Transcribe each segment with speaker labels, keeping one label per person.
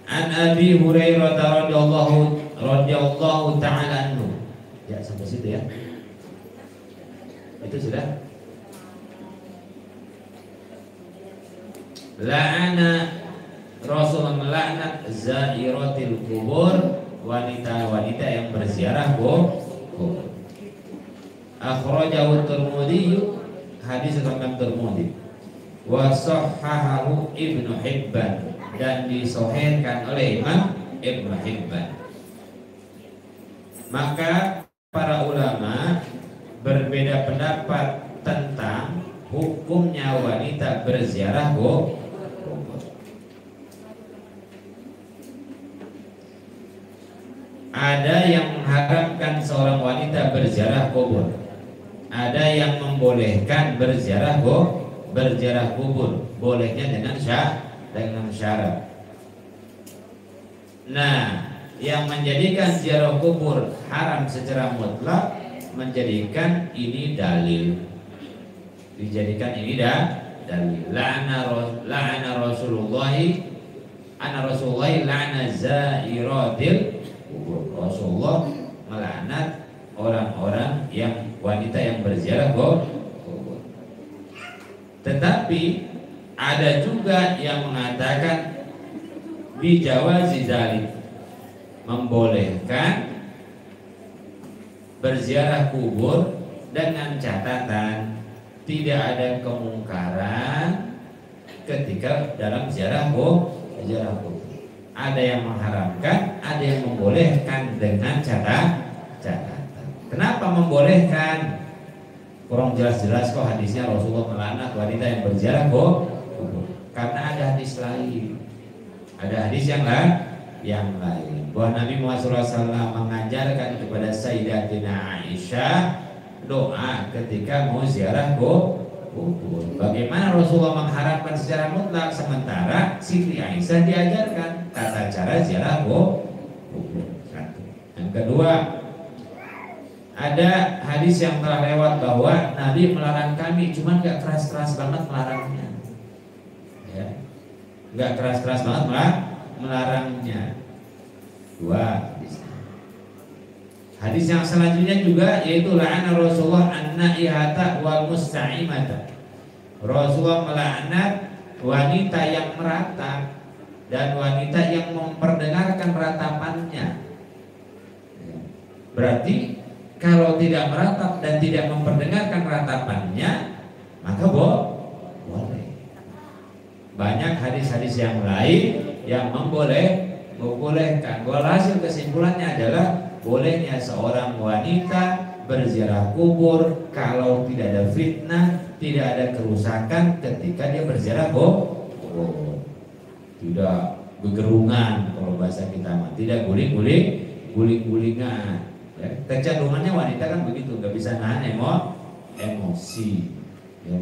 Speaker 1: An Abi Hurairah radhiyallahu ta'ala anhu. Ya, sampai situ ya. Itu sudah. La'ana Rasulullah melaknat zairatil kubur, wanita-wanita yang berziarah kubur. Akhrajahu Tirmidzi, hadis riwayat Tirmidzi. Wa sahhahahu Ibnu Hibban, dan disahihkan oleh Imam Ibnu Hibban. Maka para ulama berbeda pendapat tentang hukumnya wanita berziarah kubur. Ada yang mengharamkan seorang wanita berziarah kubur. Ada yang membolehkan berziarah kubur. Bolehnya dengan syarat. Nah, yang menjadikan ziarah kubur haram secara mutlak, menjadikan ini dalil. Dijadikan ini dalil. La'ana Rasulullah la'ana zairatil kubur. Rasulullah melaknat orang-orang yang wanita yang berziarah kubur. Tetapi ada juga yang mengatakan bijawazi dzalik, membolehkan berziarah kubur dengan catatan tidak ada kemungkaran ketika dalam ziarah kubur. Ada yang mengharamkan, ada yang membolehkan dengan catatan. Kenapa membolehkan? Kurang jelas-jelas kok hadisnya Rasulullah melaknat wanita yang berziarah kubur. Karena ada hadis lain. Ada hadis yang lain. Bahwa Nabi Muhammad SAW mengajarkan kepada Sayyidatina Aisyah doa ketika mau ziarah kubur. Bagaimana Rasulullah mengharapkan secara mutlak, sementara Siti Aisyah diajarkan tata cara ziarah kubur. Yang kedua, ada hadis yang telah lewat bahwa Nabi melarang kami, cuman gak keras-keras banget melarangnya, ya, gak keras-keras banget melarangnya. Dua hadis yang selanjutnya juga, yaitu la'ana Rasulullah an-naihata wal musta'imata. Rasulullah melaknat wanita yang meratap dan wanita yang memperdengarkan ratapannya. Berarti kalau tidak meratap dan tidak memperdengarkan ratapannya, maka boleh. Banyak hadis-hadis yang lain yang membolehkan. Hasil kesimpulannya adalah bolehnya seorang wanita berziarah kubur kalau tidak ada fitnah, tidak ada kerusakan ketika dia berziarah kubur. Tidak begerungan, kalau bahasa kita mah, tidak guling-gulingan. Ya, kecenderungannya wanita kan begitu, nggak bisa nahan emosi. Ya.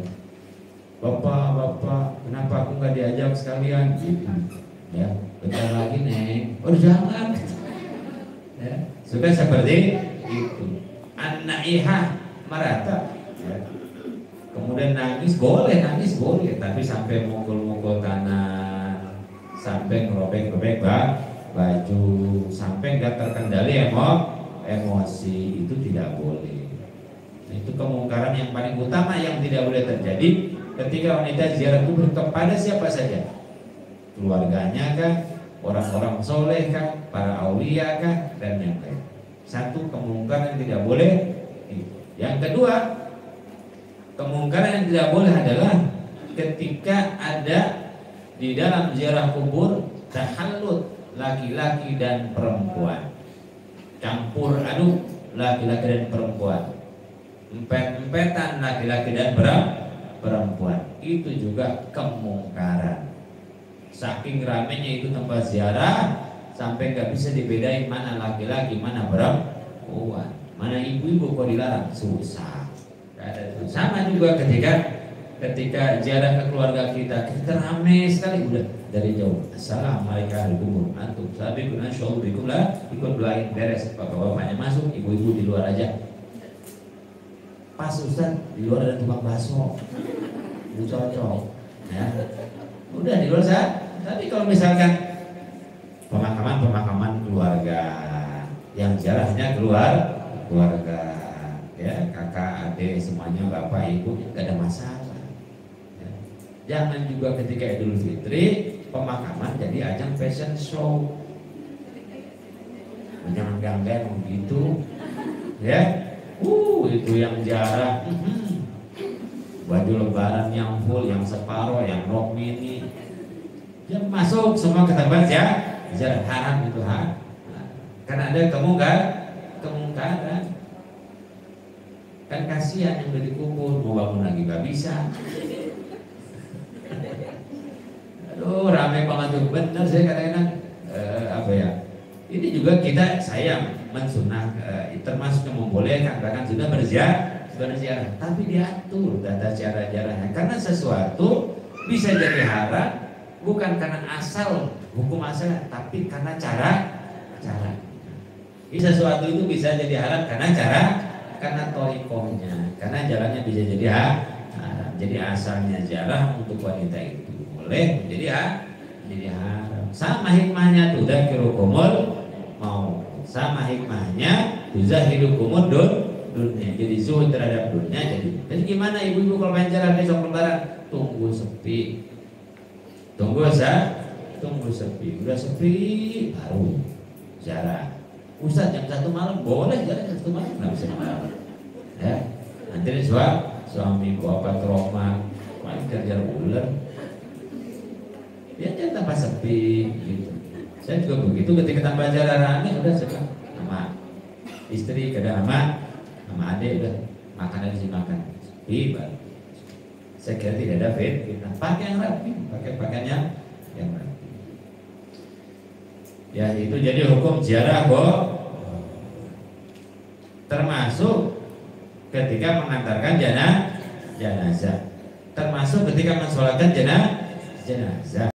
Speaker 1: Bapak, kenapa aku nggak diajak sekalian? Gitu. Ya, bentar lagi Neng. Oh jangan. Ya, sudah seperti itu. An-naihah meratap. Ya. Kemudian nangis boleh, tapi sampai mukul-mukul tanah, sampai ngerobek-robek baju, sampai nggak terkendali emosi, itu tidak boleh. Nah, itu kemungkaran yang paling utama yang tidak boleh terjadi ketika wanita ziarah kubur kepada siapa saja, keluarganya kah, orang-orang soleh kah, para aulia kah, dan yang lain. Satu kemungkaran yang tidak boleh. Yang kedua, kemungkaran yang tidak boleh adalah ketika ada di dalam ziarah kubur tahallut laki-laki dan perempuan, campur aduk laki-laki dan perempuan, empet-empetan laki-laki dan perempuan. Itu juga kemungkaran. Saking ramenya itu tempat ziarah sampai nggak bisa dibedain mana laki-laki mana perempuan, mana ibu-ibu kok dilarang, susah. Sama juga ketika ziarah ke keluarga kita rame sekali, udah dari jauh assalamualaikum antum sabiqun insyaallah lah, ikut doain beres, bapak-bapaknya masuk, ibu-ibu di luar aja. Pas Ustaz, di luar ada tukang bakso, itu cocok ya, udah di luar saja. Tapi kalau misalkan pemakaman keluarga yang jarahnya keluarga ya, kakak, adik, semuanya, bapak, ibu, gak ada masalah ya. Jangan juga ketika Idul Fitri pemakaman jadi ajang fashion show. Jangan gangguan begitu ya. Itu yang jarah, baju lebaran yang full, yang separuh, yang rok mini, yang masuk semua ketahuan ya, jarah, haram itu haram. Karena ada kemungkaran. Kan kasihan yang udah dikubur, mau bangun lagi gak bisa. Aduh, ramai banget tuh, bener saya kadang-kadang apa ya? Ini juga saya mensunah, termasuk yang membolehkan, bahkan sudah berziarah, tapi diatur tata cara ziarahnya. Karena sesuatu bisa jadi haram bukan karena asal hukum asal, tapi karena cara. Sesuatu itu bisa jadi haram karena torikohnya, karena jalannya bisa jadi haram. Jadi asalnya ziarah untuk wanita itu boleh jadi haram. Sama hikmahnya tuh zakirukumul mau, sama hikmahnya tuzahidukumud dunia, jadi zuhud terhadap dunia. Jadi gimana ibu-ibu kalau main jalan besok lebaran? Tunggu sepi, udah sepi baru jalan. Ustaz jam 1 malam boleh jalan, jam 1 malam nggak bisa malam ya. Nanti suami bapak trauma paling kerja ular ya, jangan tambah sepi gitu. Saya juga begitu, ketika tambah jalan rame udah suka sama istri, kadang sama adik udah makan aja makan sepi baru. Saya kira tidak ada fitnah, pakai yang rapi, pakai pakaian yang rapi. Ya itu jadi hukum ziarah termasuk ketika mengantarkan jenazah, termasuk ketika mensolatkan jenazah.